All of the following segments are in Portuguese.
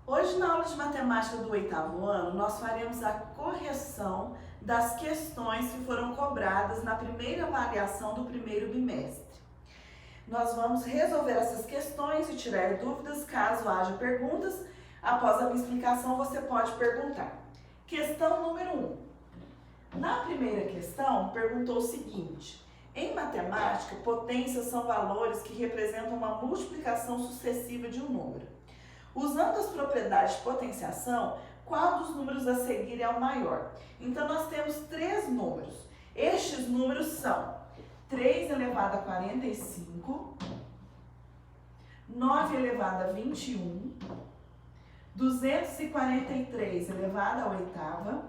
Hoje, na aula de matemática do 8º ano, nós faremos a correção das questões que foram cobradas na primeira avaliação do primeiro bimestre. Nós vamos resolver essas questões e tirar dúvidas. Caso haja perguntas, após a minha explicação você pode perguntar. Questão número 1. Na primeira questão, perguntou o seguinte: em matemática, potências são valores que representam uma multiplicação sucessiva de um número. Usando as propriedades de potenciação, qual dos números a seguir é o maior? Então, nós temos três números. Estes números são 3 elevado a 45, 9 elevado a 21, 243 elevado a oitava,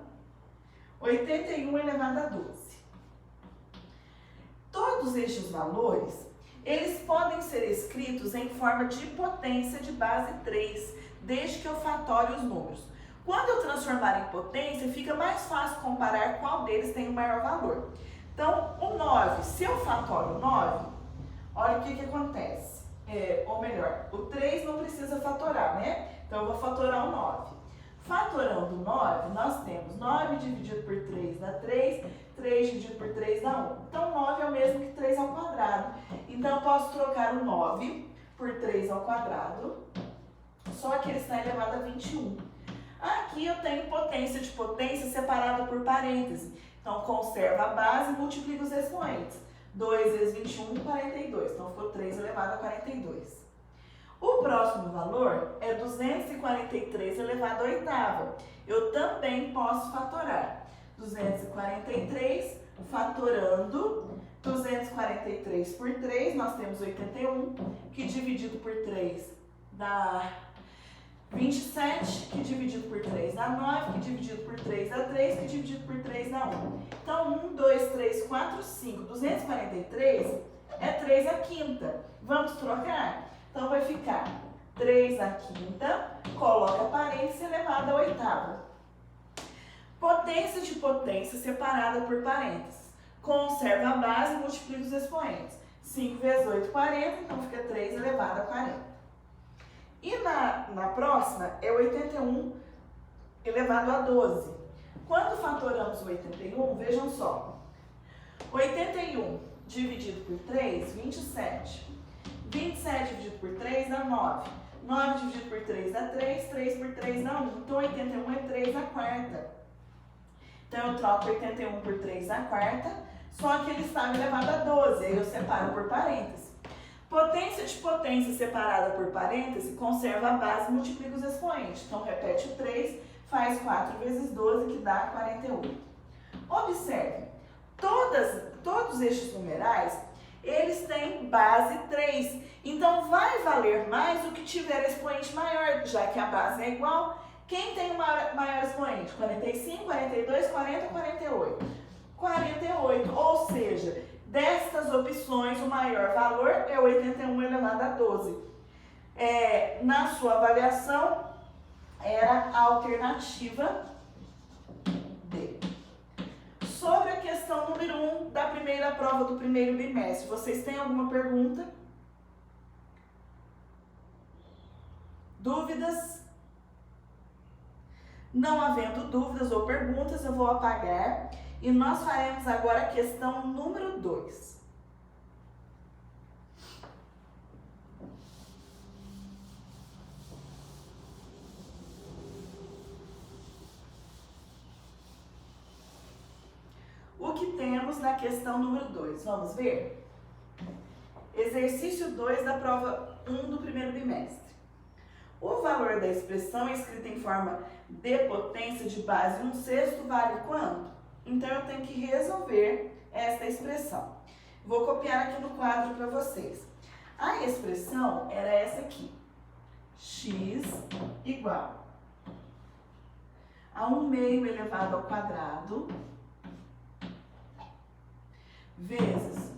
81 elevado a 12. Todos estes valores, eles podem ser escritos em forma de potência de base 3, desde que eu fatore os números. Quando eu transformar em potência, fica mais fácil comparar qual deles tem o maior valor. Então, o 9, se eu fatoro o 9, olha o que acontece. Ou melhor, o 3 não precisa fatorar, né? Então, eu vou fatorar o 9. Fatorando o 9, nós temos 9 dividido por 3 dá 3, 3 dividido por 3 dá 1. Então, 9 é o mesmo que 3 ao quadrado. Então, eu posso trocar o 9 por 3 ao quadrado, só que ele está elevado a 21. Aqui eu tenho potência de potência separada por parêntese. Então, conserva a base e multiplica os expoentes. 2 vezes 21, 42. Então, ficou 3 elevado a 42. O próximo valor é 243 elevado a oitava. Eu também posso fatorar. 243 fatorando 243 por 3, nós temos 81, que dividido por 3 dá 27, que dividido por 3 dá 9, que dividido por 3 dá 3, que dividido por 3 dá 1. Então, 1, 2, 3, 4, 5. 243 é 3 à quinta. Vamos trocar? Então, vai ficar 3 à quinta, coloca parênteses elevado à oitava. Potência de potência separada por parênteses. Conserva a base e multiplica os expoentes. 5 vezes 8, 40, então fica 3 elevado a 40. E na próxima é 81 elevado a 12. Quando fatoramos o 81, vejam só. 81 dividido por 3, 27. 27 dividido por 3 dá 9. 9 dividido por 3 dá 3. 3 por 3 dá 1. Então, 81 é 3 à quarta. Então, eu troco 81 por 3 à quarta, só que ele estava elevado a 12. Aí eu separo por parênteses. Potência de potência separada por parêntese conserva a base e multiplica os expoentes. Então, repete o 3, faz 4 vezes 12, que dá 48. Observe, todos estes numerais, eles têm base 3. Então, vai valer mais o que tiver expoente maior, já que a base é igual. Quem tem o maior expoente? 45, 42, 40, 48. 48, ou seja, destas opções, o maior valor é 81 elevado a 12. Na sua avaliação, era a alternativa D. Sobre a questão número 1 da primeira prova do primeiro bimestre, vocês têm alguma pergunta? Dúvidas? Não havendo dúvidas ou perguntas, eu vou apagar e nós faremos agora a questão número 2. O que temos na questão número 2? Vamos ver? Exercício 2 da prova 1 do primeiro bimestre. O valor da expressão escrita em forma de potência de base 1/6 vale quanto? Então, eu tenho que resolver esta expressão. Vou copiar aqui no quadro para vocês. A expressão era essa aqui. X igual a 1/2 elevado ao quadrado vezes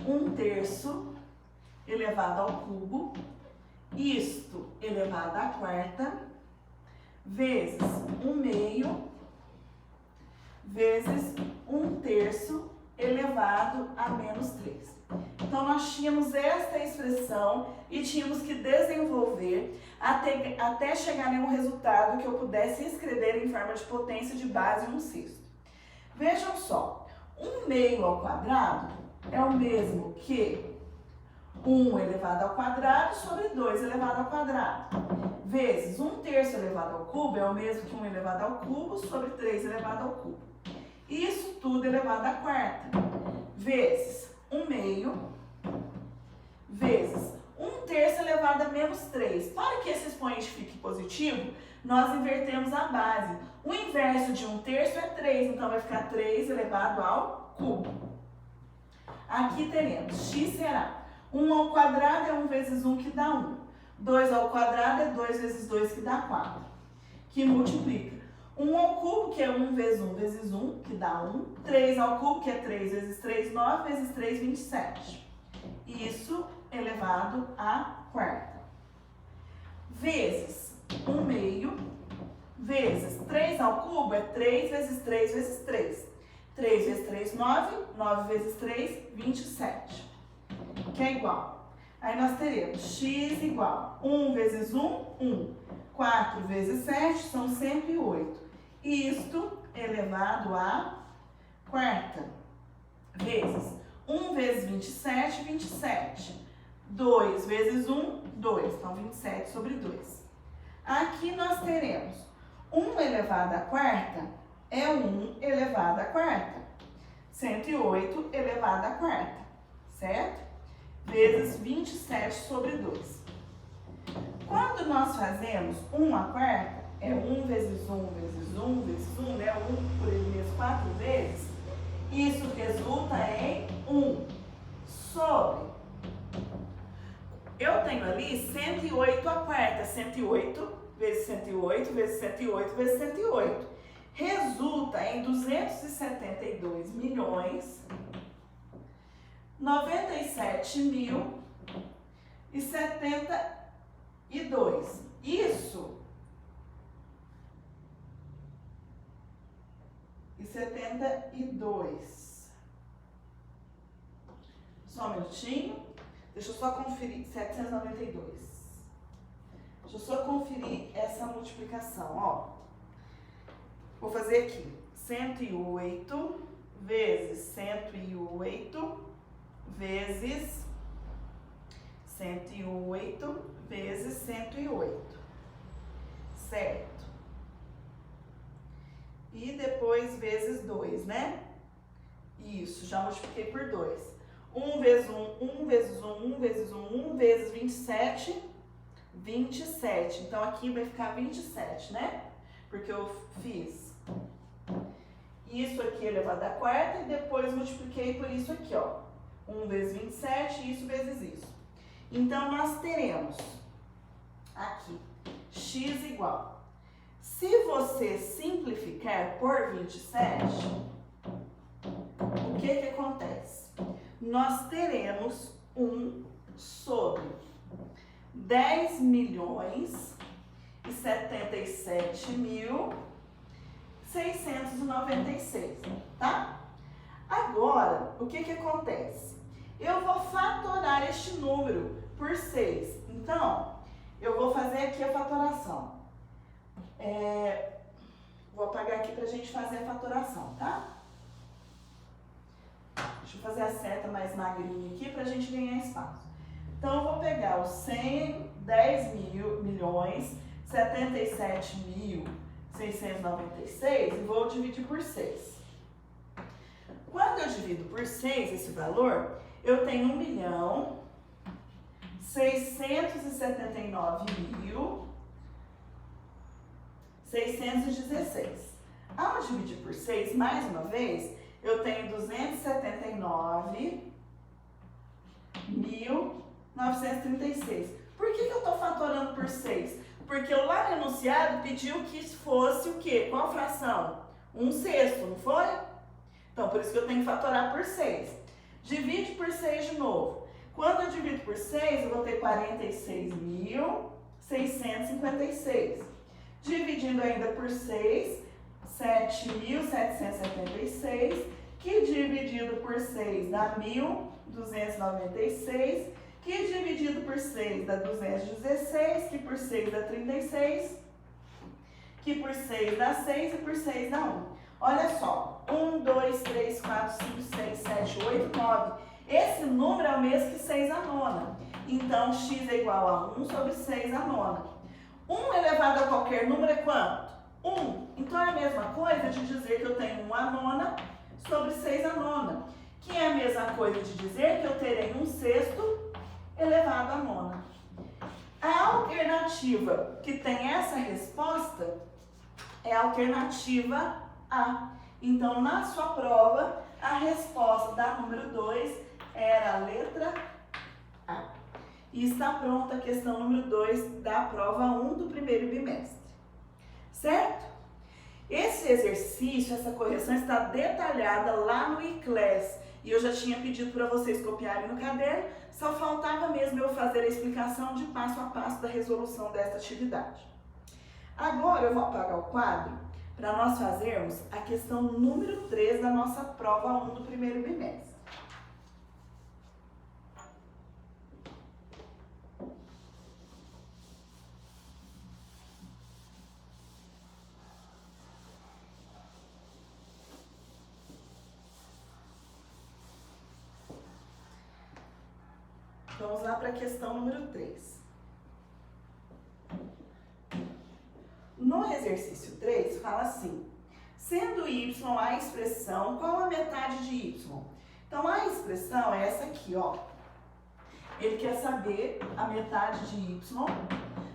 1/3 elevado ao cubo, isto elevado à quarta, vezes 1/2 vezes 1/3 elevado a menos 3. Então, nós tínhamos esta expressão e tínhamos que desenvolver até chegar em um resultado que eu pudesse escrever em forma de potência de base 1/6. Vejam só, 1/2 ao quadrado é o mesmo que 1 elevado ao quadrado sobre 2 elevado ao quadrado, vezes 1/3 elevado ao cubo é o mesmo que 1 elevado ao cubo sobre 3 elevado ao cubo. Isso tudo elevado à quarta, vezes 1/2, vezes 1/3 elevado a menos 3. Para que esse expoente fique positivo, nós invertemos a base. O inverso de 1/3 é 3, então vai ficar 3 elevado ao cubo. Aqui teremos, x será 1 ao quadrado é 1 vezes 1 que dá 1. 2 ao quadrado é 2 vezes 2 que dá 4, que multiplica. 1 ao cubo, que é 1 vezes 1 vezes 1, que dá 1. 3 ao cubo, que é 3 vezes 3, 9, vezes 3, 27. Isso elevado à quarta. Vezes 1/2, vezes 3 ao cubo é 3 vezes 3 vezes 3. 3 vezes 3, 9. 9 vezes 3, 27. Que é igual. Aí nós teremos x igual 1 vezes 1, 1. 4 vezes 7 são 108. Isto elevado à quarta. Vezes 1 vezes 27, 27. 2 vezes 1, 2. Então, 27 sobre 2. Aqui nós teremos 1 elevado à quarta é 1 elevado à quarta. 108 elevado à quarta. Certo? Vezes 27 sobre 2. Quando nós fazemos 1 à quarta, é 1 vezes 1 vezes 1 vezes 1, né? 1 por ele mesmo 4 vezes. Isso resulta em 1 sobre. Eu tenho ali 108 à quarta. 108 vezes 108 vezes 108 vezes 108. Resulta em 272 milhões 97.072. Isso e 72. Só um minutinho. Deixa eu só conferir. 792. Deixa eu só conferir essa multiplicação, ó. Vou fazer aqui. 108 vezes 108 vezes 108 vezes 108, certo? E depois vezes 2, né? Isso, já multipliquei por 2. 1 vezes 1, 1 vezes 1, 1 vezes 1, 1 vezes 27, 27. Então, aqui vai ficar 27, né? Porque eu fiz isso aqui elevado à quarta e depois multipliquei por isso aqui, ó. 1 vezes 27, isso vezes isso. Então, nós teremos aqui x igual. Se você simplificar por 27, o que acontece? Nós teremos 1 sobre 10.077.696, tá? Agora, o que acontece? Eu vou fatorar este número por 6. Então, eu vou fazer aqui a fatoração. Vou apagar aqui pra gente fazer a fatoração, tá? Deixa eu fazer a seta mais magrinha aqui pra gente ganhar espaço. Então, eu vou pegar os 110.077.696 e vou dividir por 6. Quando eu divido por 6 esse valor, eu tenho 1.679.616. Ao dividir por 6, mais uma vez, eu tenho 279.936. Por que eu estou fatorando por 6? Porque lá no enunciado pediu que fosse o quê? Qual fração? 1/6, não foi? Então, por isso que eu tenho que fatorar por 6. Divide por 6 de novo. Quando eu divido por 6, eu vou ter 46.656. Dividindo ainda por 6, 7.776, que dividido por 6 dá 1.000. 296, que dividido por 6 dá 216, que por 6 dá 36, que por 6 dá 6 e por 6 dá 1. Olha só, 1, 2, 3, 4, 5, 6, 7, 8, 9. Esse número é o mesmo que 6 à nona. Então, x é igual a 1 sobre 6 à nona. 1 elevado a qualquer número é quanto? 1. Então, é a mesma coisa de dizer que eu tenho 1 à nona sobre 6 à nona. Que é a mesma coisa de dizer que eu terei 1/6 elevado à nona. A alternativa que tem essa resposta é a alternativa A. Então, na sua prova, a resposta da número 2 era a letra A. E está pronta a questão número 2 da prova 1 do primeiro bimestre. Certo? Esse exercício, essa correção está detalhada lá no iClass. E eu já tinha pedido para vocês copiarem no caderno, só faltava mesmo eu fazer a explicação de passo a passo da resolução desta atividade. Agora eu vou apagar o quadro para nós fazermos a questão número 3 da nossa prova 1 do primeiro bimestre. Vamos lá para a questão número 3. No exercício 3, fala assim: sendo y a expressão, qual a metade de y? Então, a expressão é essa aqui, ó. Ele quer saber a metade de y,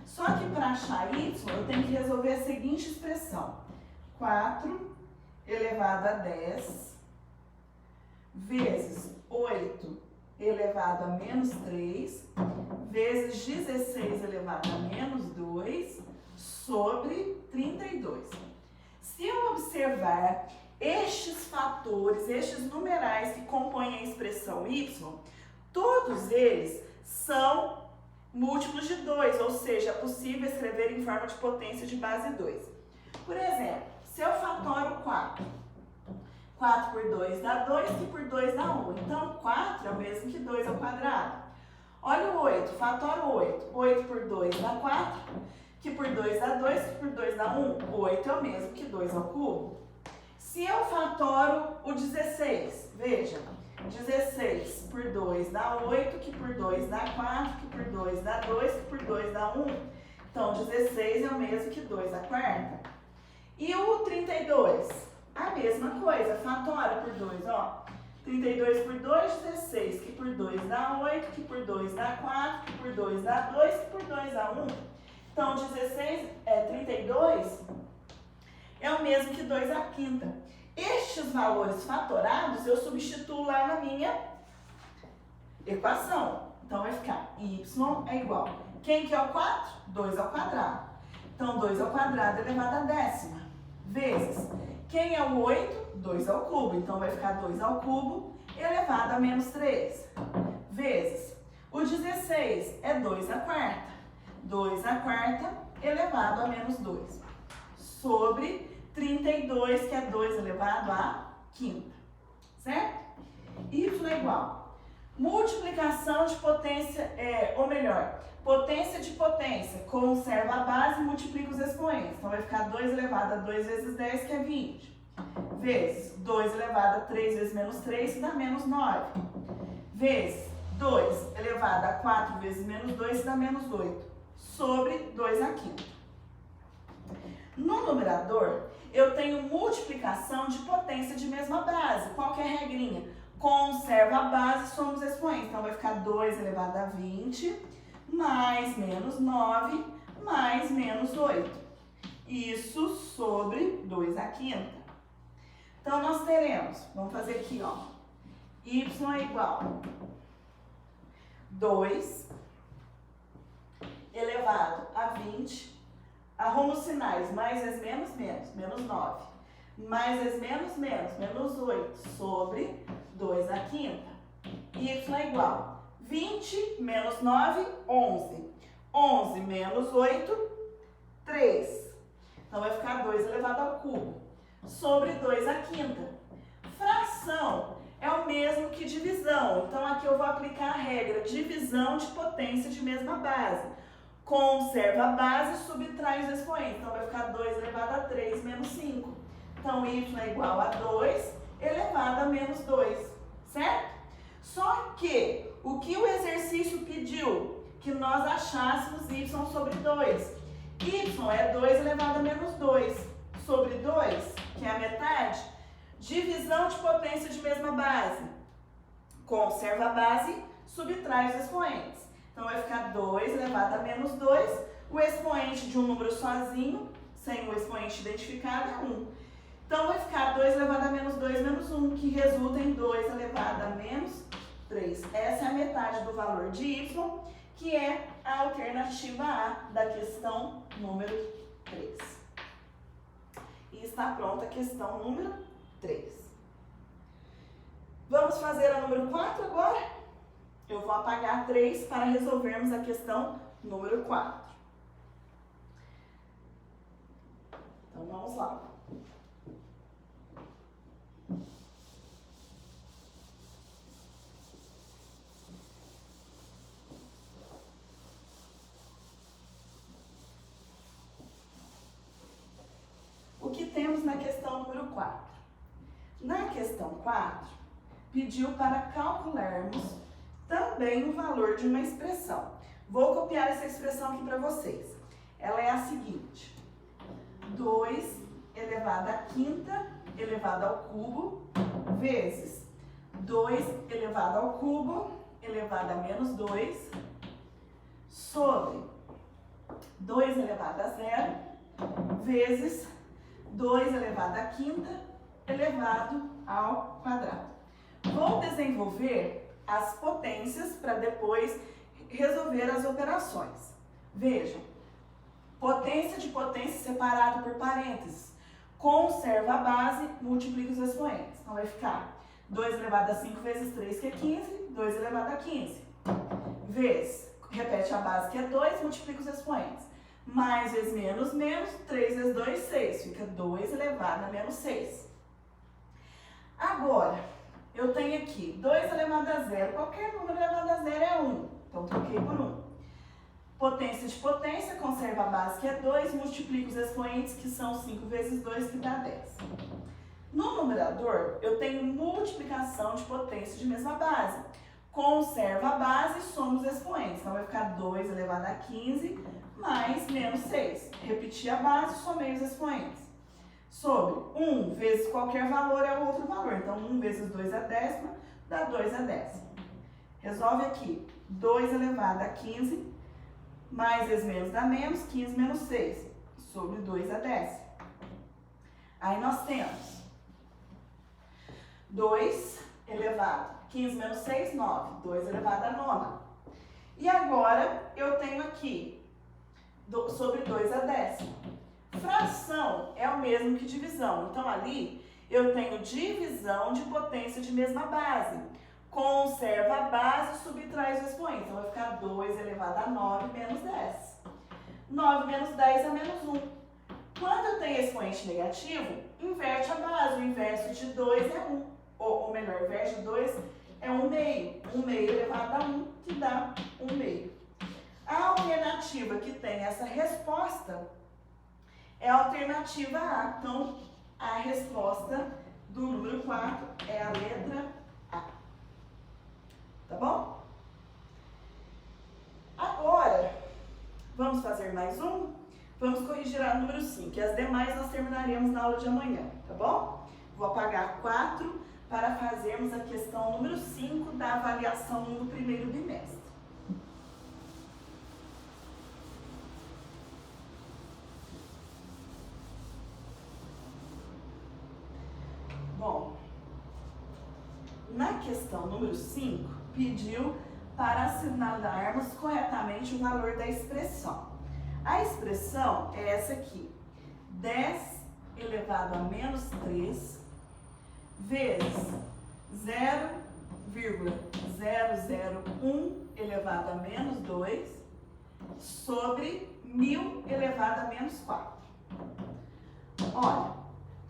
só que para achar y, eu tenho que resolver a seguinte expressão: 4 elevado a 10 vezes 8 elevado a menos 3, vezes 16 elevado a menos 2, sobre 32. Se eu observar estes fatores, estes numerais que compõem a expressão y, todos eles são múltiplos de 2, ou seja, é possível escrever em forma de potência de base 2. Por exemplo, se eu fatoro 4, 4 por 2 dá 2, que por 2 dá 1. Então, 4 é o mesmo que 2 ao quadrado. Olha o 8, fatoro 8. 8 por 2 dá 4, que por 2 dá 2, que por 2 dá 1. 8 é o mesmo que 2 ao cubo. Se eu fatoro o 16, veja, 16 por 2 dá 8, que por 2 dá 4, que por 2 dá 2, que por 2 dá 1. Então, 16 é o mesmo que 2 à quarta. E o 32? A mesma coisa, fatora por 2, ó. 32 por 2, 16, que por 2 dá 8, que por 2 dá 4, que por 2 dá 2, que por 2 dá 1. Então, 32 é o mesmo que 2 à quinta. Estes valores fatorados eu substituo lá na minha equação. Então, vai ficar y é igual. Quem que é o 4? 2 ao quadrado. Então, 2 ao quadrado elevado à décima. Vezes. Quem é o 8? 2 ao cubo. Então, vai ficar 2 ao cubo elevado a menos 3. Vezes. O 16 é 2 à quarta. 2 à quarta elevado a menos 2. Sobre 32, que é 2 elevado à quinta. Certo? Y é igual. Multiplicação de potência, ou melhor, potência de potência. Conserva a base e multiplica os expoentes. Então, vai ficar 2 elevado a 2 vezes 10, que é 20. Vezes 2 elevado a 3 vezes menos 3, que dá menos 9. Vezes 2 elevado a 4 vezes menos 2, que dá menos 8. Sobre 2 à quinta. No numerador, eu tenho multiplicação de potência de mesma base. Qual que é a regrinha? Conserva a base, soma os expoentes. Então, vai ficar 2 elevado a 20, mais menos 9, mais menos 8. Isso sobre 2 à quinta. Então, nós teremos, vamos fazer aqui, ó. Y é igual 2 elevado a 20. Arrumo os sinais, mais vezes menos, menos 9. Mais vezes menos, menos 8. Sobre 2 à quinta. Y é igual 20 menos 9, 11. 11 menos 8, 3. Então, vai ficar 2 elevado ao cubo. Sobre 2 à quinta. Fração é o mesmo que divisão. Então, aqui eu vou aplicar a regra divisão de potência de mesma base. Conserva a base e subtrai os expoentes. Então, vai ficar 2 elevado a 3 menos 5. Então, y é igual a 2 elevado a menos 2, certo? Só que o que o exercício pediu? Que nós achássemos y sobre 2. Y é 2 elevado a menos 2 sobre 2, que é a metade. Divisão de potência de mesma base. Conserva a base, subtrai os expoentes. Então, vai ficar 2 elevado a menos 2. O expoente de um número sozinho, sem o expoente identificado, é 1. Então, vai ficar 2 elevado a menos 2 menos 1, que resulta em 2 elevado a menos 3. Essa é a metade do valor de y, que é a alternativa A da questão número 3. E está pronta a questão número 3. Vamos fazer a número 4 agora? Eu vou apagar 3 para resolvermos a questão número 4. Então, vamos lá. O que temos na questão número 4? Na questão 4, pediu para calcularmos também o valor de uma expressão. Vou copiar essa expressão aqui para vocês. Ela é a seguinte: 2 elevado à quinta elevado ao cubo vezes 2 elevado ao cubo elevado a menos 2 sobre 2 elevado a zero vezes 2 elevado à quinta elevado ao quadrado. Vou desenvolver as potências para depois resolver as operações. Vejam, potência de potência separado por parênteses. Conserva a base, multiplica os expoentes. Então, vai ficar 2 elevado a 5 vezes 3, que é 15, 2 elevado a 15. Vezes, repete a base, que é 2, multiplica os expoentes. Mais vezes menos, menos, 3 vezes 2, 6. Fica 2 elevado a menos 6. Agora, eu tenho aqui 2 elevado a zero. Qualquer número elevado a zero é 1. Então, troquei por 1. Potência de potência, conserva a base, que é 2, multiplica os expoentes, que são 5 vezes 2, que dá 10. No numerador, eu tenho multiplicação de potência de mesma base. Conserva a base e soma os expoentes. Então, vai ficar 2 elevado a 15 mais menos 6. Repetir a base, somei os expoentes. Sobre 1 vezes qualquer valor é o outro valor. Então, 1 vezes 2 é décima, dá 2 é décima. Resolve aqui. 2 elevado a 15, mais vezes menos dá menos, 15 menos 6. Sobre 2 é décima. Aí, nós temos 2 elevado a 15 menos 6, 9. 2 elevado a nona. E agora, eu tenho aqui sobre 2 a décima. Fração é o mesmo que divisão. Então, ali, eu tenho divisão de potência de mesma base. Conserva a base e subtrai os expoentes. Então, vai ficar 2 elevado a 9 menos 10. 9 menos 10 é menos 1. Quando eu tenho expoente negativo, inverte a base. O inverso de 2 é 1. Ou melhor, o inverso de 2 é 1 meio. 1 meio elevado a 1, que dá 1 meio. A alternativa que tem essa resposta é a alternativa A. Então, a resposta do número 4 é a letra A. Tá bom? Agora, vamos fazer mais um? Vamos corrigir a número 5. E as demais nós terminaremos na aula de amanhã, tá bom? Vou apagar 4 para fazermos a questão número 5 da avaliação do primeiro bimestre. Bom, na questão número 5, pediu para assinalarmos corretamente o valor da expressão. A expressão é essa aqui, 10 elevado a menos 3 vezes 0,001 elevado a menos 2 sobre 1000 elevado a menos 4. Olha,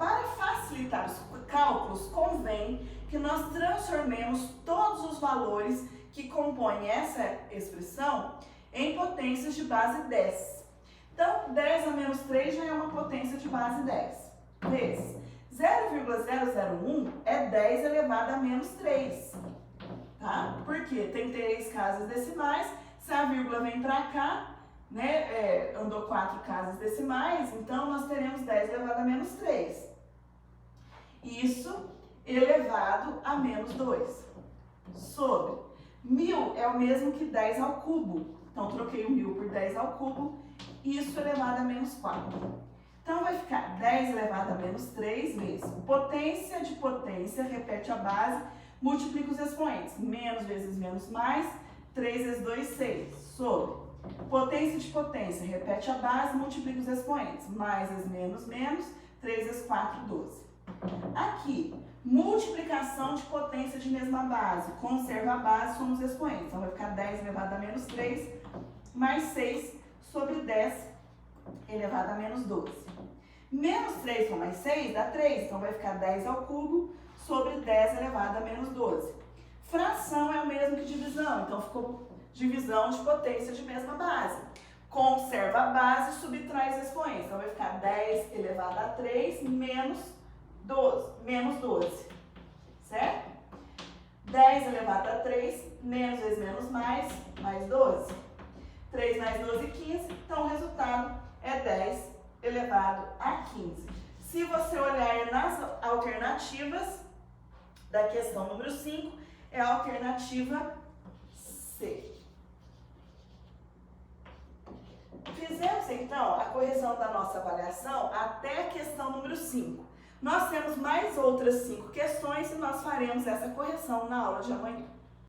para facilitar os cálculos, convém que nós transformemos todos os valores que compõem essa expressão em potências de base 10. Então, 10 a menos 3 já é uma potência de base 10. Vezes 0,001 é 10 elevado a menos 3. Tá? Porque tem 3 casas decimais, se a vírgula vem para cá, né, andou 4 casas decimais, então nós teremos 10 elevado a menos 3. Isso elevado a menos 2. Sobre 1000 é o mesmo que 10 ao cubo. Então, troquei o 1000 por 10 ao cubo, isso elevado a menos 4. Então, vai ficar 10 elevado a menos 3 vezes potência de potência, repete a base, multiplica os expoentes. Menos vezes menos mais, 3 vezes 2, 6. Sobre potência de potência, repete a base, multiplica os expoentes. Mais vezes menos, menos, 3 vezes 4, 12. Aqui, multiplicação de potência de mesma base. Conserva a base, soma os expoentes. Então, vai ficar 10 elevado a menos 3, mais 6 sobre 10 elevado a menos 12. Menos 3 com mais 6 dá 3, então vai ficar 10 ao cubo sobre 10 elevado a menos 12. Fração é o mesmo que divisão, então ficou divisão de potência de mesma base. Conserva a base e subtrai os expoentes, então vai ficar 10 elevado a 3 menos 12, certo? 10 elevado a 3, menos vezes menos mais 12. 3 mais 12, 15, então o resultado é 10 elevado a 15. Se você olhar nas alternativas da questão número 5, é a alternativa C. Fizemos, então, a correção da nossa avaliação até a questão número 5. Nós temos mais outras 5 questões e nós faremos essa correção na aula de amanhã.